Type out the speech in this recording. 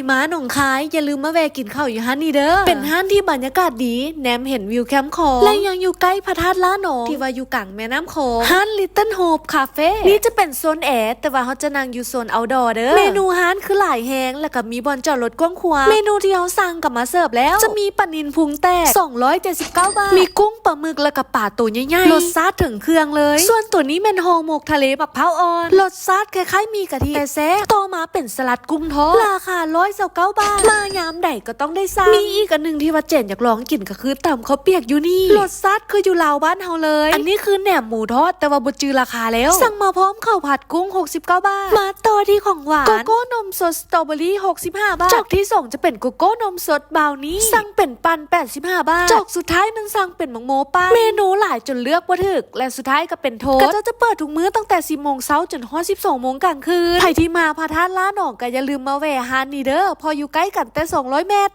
ม้าหนองคายอย่าลืมมาแวะกินข้าวอยู่ฮันนี่เด้อเป็นห้านที่บรรยากาศดีแนมเห็นวิวแคมป์คองและยังอยู่ใกล้พระธาตุล้านหนองที่ว่าอยู่กลางแม่น้ำโขงห้านลิตเติ้ลโฮปคาเฟ่นี่จะเป็นโซนแอร์แต่ว่าเขาจะนั่งอยู่โซนเอาท์ดอร์เด้อเมนูห้านคือหลายแฮงแล้วก็มีบอลจอดรถกว้างขวางเมนูที่เขาสั่งกับมาเสิร์ฟแล้วจะมีปลานิลพุงแตก279 บาทมีกุ้งปลาหมึกแล้วก็ปลาตัวใหญ่ๆรสชาติถึงเครื่องเลยส่วนตัวนี้เป็นห่อหมกทะเลแบบเผาอ่อนรสชาติคล้ายๆมีกะทิแต่แซ่บต่อมาเป็นสลัดกุ้งทอดราคา129 บาทมายามใดก็ต้องได้สั่งมีอีกอันหนึ่งที่ว่าเจนอยากลองกินก็คือตำข้าวเปียกอยู่นี่รสชาติคืออยู่ลาวบ้านเฮาเลยอันนี้คือแหนมหมูทอดแต่ว่าบ่จือราคาแล้วสั่งมาพร้อมข้าวผัดกุ้ง69 บาทมาต่อที่ของหวานโกโก้นมสดสตรอเบอรี่65 บาทจอกที่2จะเป็นโกโก้นมสดบราวนี่สั่งเป็นปัน85 บาทจอกสุดท้ายนั้นสั่งเป็นมังโมปันเมนูหลายจนเลือกบ่ถึกและสุดท้ายก็เป็นโทสต์ก็จะเปิดทุกมื้อตั้งแต่10 โมงเช้าจนฮอด12 โมงกลางคืนใครที่มาพระธาตุล้านหนองก็อย่าลืมมาแวะฮานนี่เด้อพออยู่ใกล้กันแต่200 เมตร